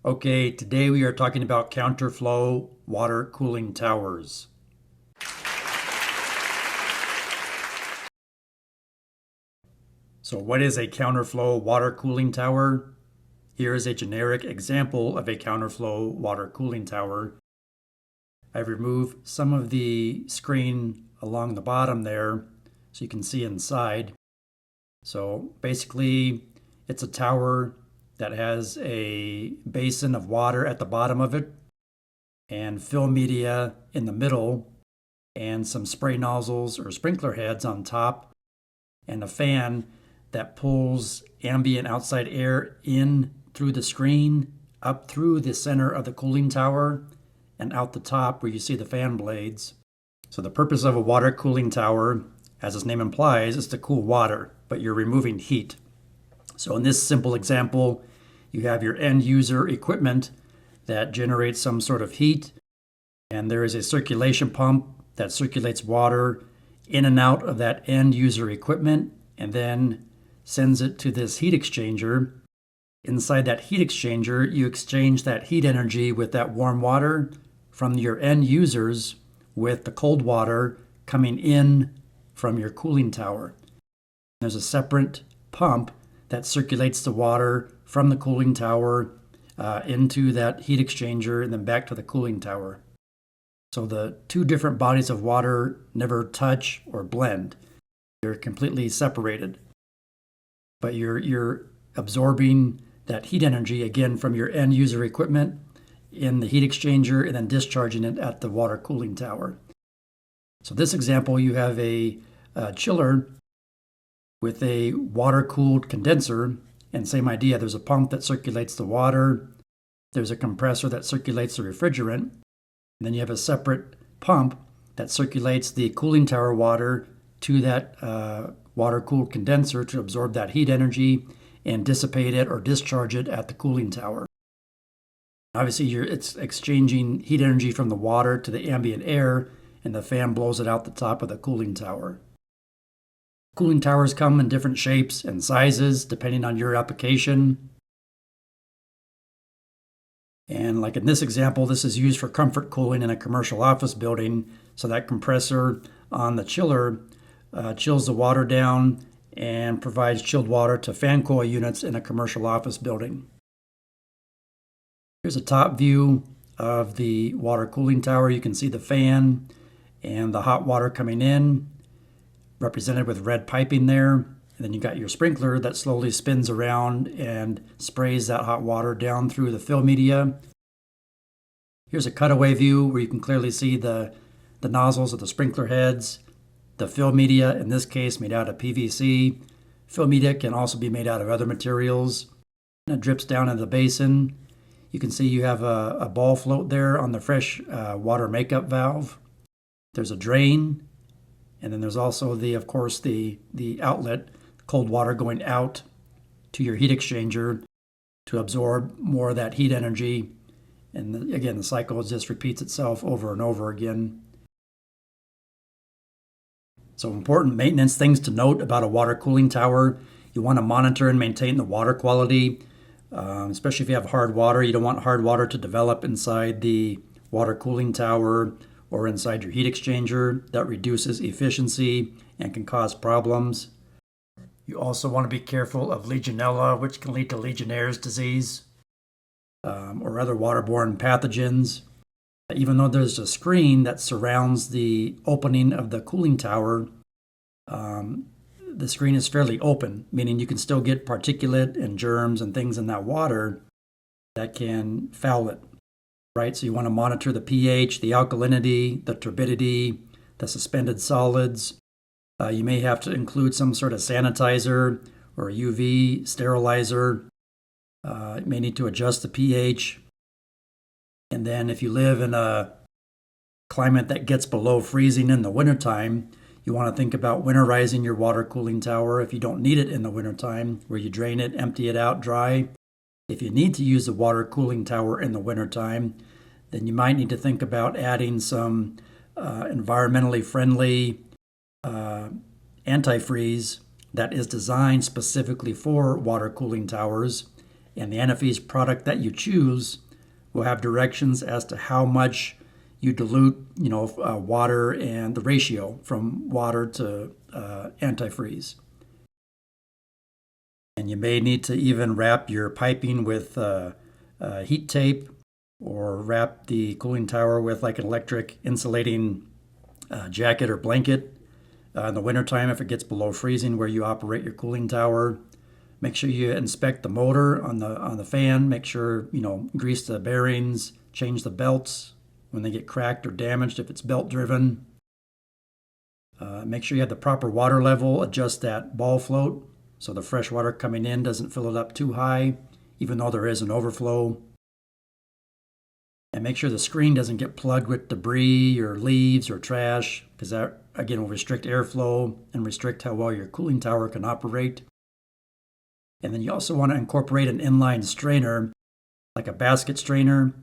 Okay, today we are talking about counterflow water cooling towers. So what is a counterflow water cooling tower? Here is a generic example of a counterflow water cooling tower. I've removed some of the screen along the bottom there so you can see inside. So basically it's a tower that has a basin of water at the bottom of it and fill media in the middle and some spray nozzles or sprinkler heads on top and a fan that pulls ambient outside air in through the screen, up through the center of the cooling tower, and out the top where you see the fan blades. So the purpose of a water cooling tower, as its name implies, is to cool water, but you're removing heat. So in this simple example, you have your end user equipment that generates some sort of heat, and there is a circulation pump that circulates water in and out of that end user equipment and then sends it to this heat exchanger. Inside that heat exchanger, you exchange that heat energy with that warm water from your end users with the cold water coming in from your cooling tower. There's a separate pump that circulates the water from the cooling tower into that heat exchanger and then back to the cooling tower. So the two different bodies of water never touch or blend. They're completely separated. But you're absorbing that heat energy again from your end user equipment in the heat exchanger and then discharging it at the water cooling tower. So this example, you have a chiller with a water-cooled condenser, and same idea. There's a pump that circulates the water. There's a compressor that circulates the refrigerant. And then you have a separate pump that circulates the cooling tower water to that water-cooled condenser to absorb that heat energy and dissipate it or discharge it at the cooling tower. Obviously, it's exchanging heat energy from the water to the ambient air, and the fan blows it out the top of the cooling tower. Cooling towers come in different shapes and sizes depending on your application. And like in this example, this is used for comfort cooling in a commercial office building. So that compressor on the chiller chills the water down and provides chilled water to fan coil units in a commercial office building. Here's a top view of the water cooling tower. You can see the fan and the hot water coming in, represented with red piping there. And then you got your sprinkler that slowly spins around and sprays that hot water down through the fill media. Here's a cutaway view where you can clearly see the nozzles of the sprinkler heads. The fill media, in this case, made out of PVC. Fill media can also be made out of other materials. And it drips down into the basin. You can see you have a ball float there on the fresh water makeup valve. There's a drain. And then there's also of course, the outlet, cold water going out to your heat exchanger to absorb more of that heat energy. And again, the cycle just repeats itself over and over again. So important maintenance things to note about a water cooling tower. You want to monitor and maintain the water quality, especially if you have hard water. You don't want hard water to develop inside the water cooling tower or inside your heat exchanger. That reduces efficiency and can cause problems. You also want to be careful of Legionella, which can lead to Legionnaire's disease or other waterborne pathogens. Even though there's a screen that surrounds the opening of the cooling tower, the screen is fairly open, meaning you can still get particulate and germs and things in that water that can foul it. Right, so you want to monitor the pH, the alkalinity, the turbidity, the suspended solids. You may have to include some sort of sanitizer or a UV sterilizer. You may need to adjust the pH. And then if you live in a climate that gets below freezing in the wintertime, you want to think about winterizing your water cooling tower if you don't need it in the wintertime, where you drain it, empty it out dry. If you need to use the water cooling tower in the wintertime, then you might need to think about adding some environmentally friendly antifreeze that is designed specifically for water cooling towers And the antifreeze product that you choose will have directions as to how much you dilute, water and the ratio from water to antifreeze. And you may need to even wrap your piping with heat tape, or wrap the cooling tower with like an electric insulating jacket or blanket. In the wintertime, if it gets below freezing where you operate your cooling tower, make sure you inspect the motor on the fan. Make sure, grease the bearings, change the belts when they get cracked or damaged if it's belt driven. Make sure you have the proper water level. Adjust that ball float so the fresh water coming in doesn't fill it up too high, even though there is an overflow. And make sure the screen doesn't get plugged with debris or leaves or trash, because that, again, will restrict airflow and restrict how well your cooling tower can operate. And then you also want to incorporate an inline strainer, like a basket strainer,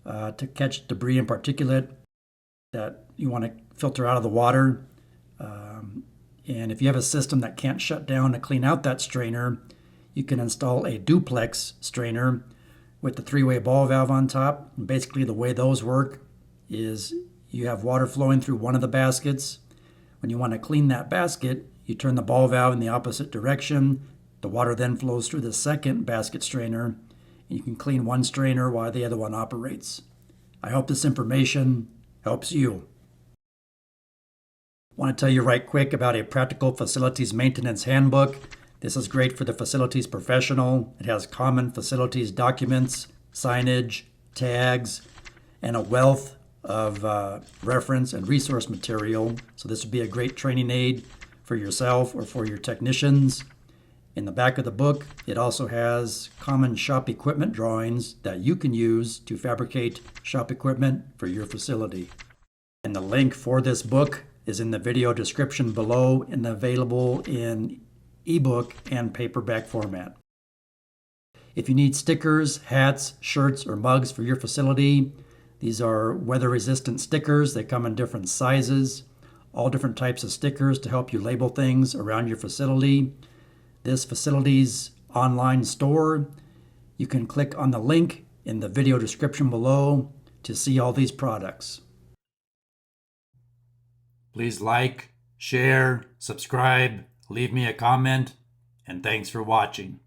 to catch debris and particulate that you want to filter out of the water. And if you have a system that can't shut down to clean out that strainer, you can install a duplex strainer with the 3-way ball valve on top. And basically the way those work is you have water flowing through one of the baskets. When you want to clean that basket, you turn the ball valve in the opposite direction. The water then flows through the second basket strainer, and you can clean one strainer while the other one operates. I hope this information helps you. I want to tell you right quick about a practical facilities maintenance handbook. This is great for the facilities professional. It has common facilities documents, signage, tags, and a wealth of reference and resource material. So this would be a great training aid for yourself or for your technicians. In the back of the book, it also has common shop equipment drawings that you can use to fabricate shop equipment for your facility. And the link for this book is in the video description below and available in ebook and paperback format. If you need stickers, hats, shirts, or mugs for your facility, these are weather-resistant stickers. They come in different sizes, all different types of stickers to help you label things around your facility. This facility's online store, you can click on the link in the video description below to see all these products. Please like, share, subscribe, leave me a comment, and thanks for watching.